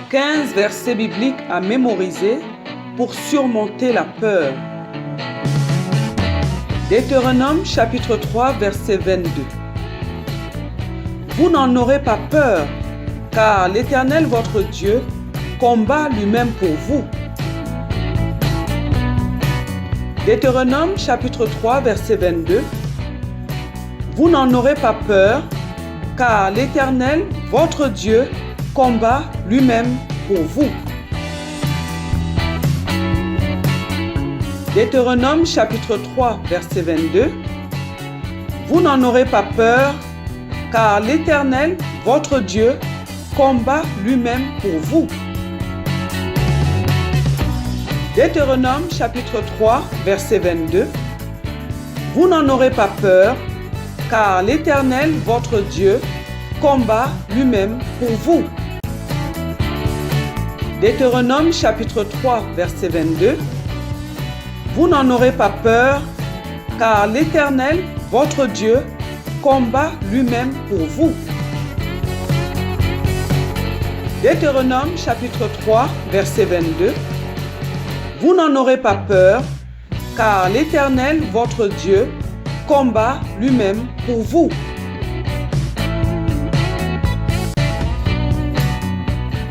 15 versets bibliques à mémoriser pour surmonter la peur. Deutéronome chapitre 3 verset 22. Vous n'en aurez pas peur, car l'Éternel votre Dieu combat lui-même pour vous. Deutéronome chapitre 3 verset 22. Vous n'en aurez pas peur, car l'Éternel votre Dieu combat lui-même pour vous. Deutéronome chapitre 3 verset 22. Vous n'en aurez pas peur, car l'Éternel votre Dieu combat lui-même pour vous. Deutéronome chapitre 3 verset 22. Vous n'en aurez pas peur, car l'Éternel votre Dieu combat lui-même pour vous. Deutéronome chapitre 3 verset 22. Vous n'en aurez pas peur, car l'Éternel votre Dieu combat lui-même pour vous. Deutéronome chapitre 3 verset 22. Vous n'en aurez pas peur, car l'Éternel votre Dieu combat lui-même pour vous.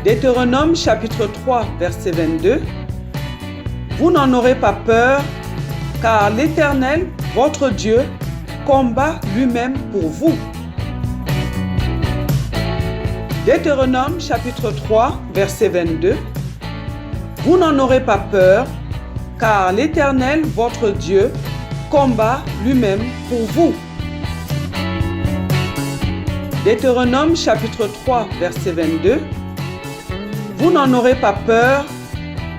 Deutéronome chapitre 3 verset 22. Vous n'en aurez pas peur, car l'Éternel votre Dieu combat lui-même pour vous. Deutéronome chapitre 3 verset 22. Vous n'en aurez pas peur, car l'Éternel votre Dieu combat lui-même pour vous. Deutéronome chapitre 3 verset 22. Vous n'en aurez pas peur,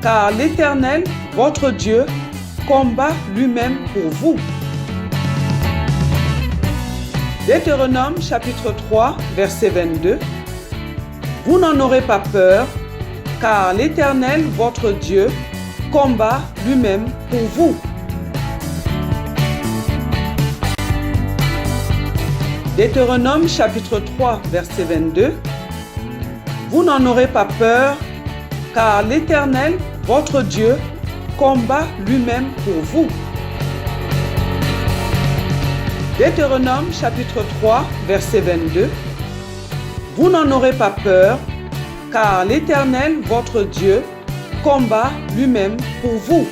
car l'Éternel votre Dieu combat lui-même pour vous. Deutéronome chapitre 3 verset 22. Vous n'en aurez pas peur, car l'Éternel votre Dieu combat lui-même pour vous. Deutéronome chapitre 3 verset 22. Vous n'en aurez pas peur, car l'Éternel votre Dieu combat lui-même pour vous. Deutéronome chapitre 3 verset 22. Vous n'en aurez pas peur, car l'Éternel votre Dieu combat lui-même pour vous.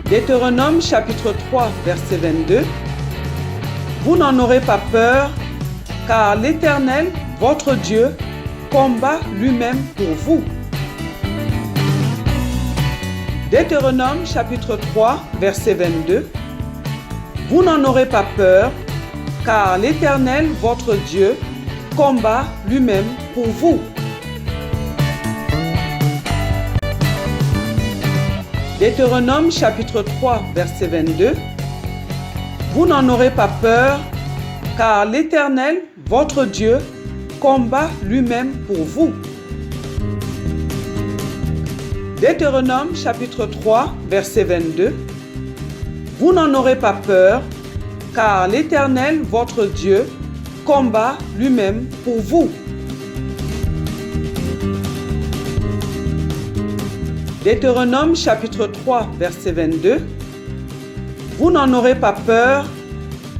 Deutéronome chapitre 3 verset 22. Vous n'en aurez pas peur, car l'Éternel votre Dieu combat lui-même pour vous. Deutéronome chapitre 3 verset 22. Vous n'en aurez pas peur, car l'Éternel votre Dieu combat lui-même pour vous. Deutéronome chapitre 3 verset 22. Vous n'en aurez pas peur, car l'Éternel votre Dieu combat lui-même pour vous. Deutéronome chapitre 3 verset 22. Vous n'en aurez pas peur, car l'Éternel votre Dieu combat lui-même pour vous. Deutéronome chapitre 3 verset 22. Vous n'en aurez pas peur,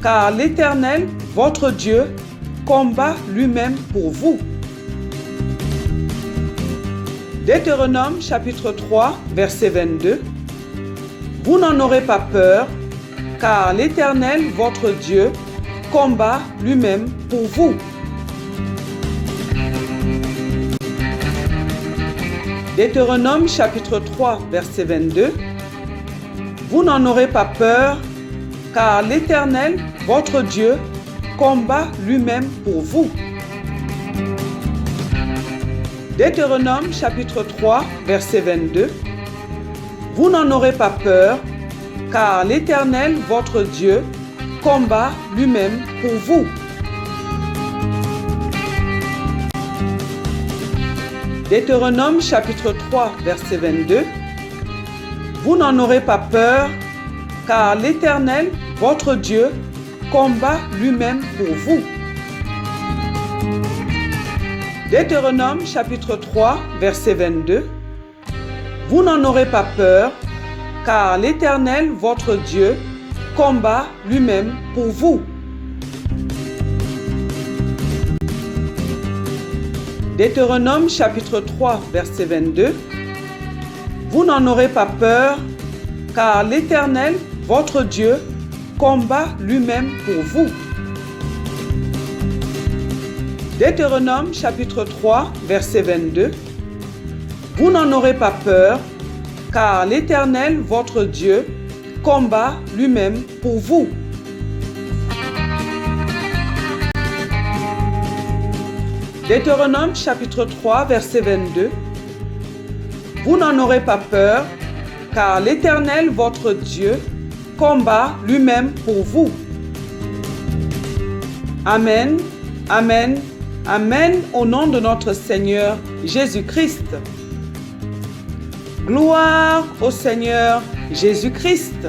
car l'Éternel votre Dieu combat lui-même pour vous. Deutéronome chapitre 3 verset 22. Vous n'en aurez pas peur, car l'Éternel votre Dieu combat lui-même pour vous. Deutéronome chapitre 3 verset 22. Vous n'en aurez pas peur, car l'Éternel votre Dieu combat lui-même pour vous. Deutéronome chapitre 3 verset 22. Vous n'en aurez pas peur, car l'Éternel votre Dieu combat lui-même pour vous. Deutéronome chapitre 3 verset 22. Vous n'en aurez pas peur, car l'Éternel, votre Dieu, combat lui-même pour vous. Deutéronome chapitre 3, verset 22. Vous n'en aurez pas peur, car l'Éternel, votre Dieu, combat lui-même pour vous. Deutéronome chapitre 3, verset 22. Vous n'en aurez pas peur, car l'Éternel, votre Dieu, combat lui-même pour vous. Deutéronome chapitre 3, verset 22. Vous n'en aurez pas peur, car l'Éternel, votre Dieu, combat lui-même pour vous. Deutéronome chapitre 3, verset 22. Vous n'en aurez pas peur, car l'Éternel, votre Dieu, combat lui-même pour vous. Amen, amen, amen au nom de notre Seigneur Jésus-Christ. Gloire au Seigneur Jésus-Christ.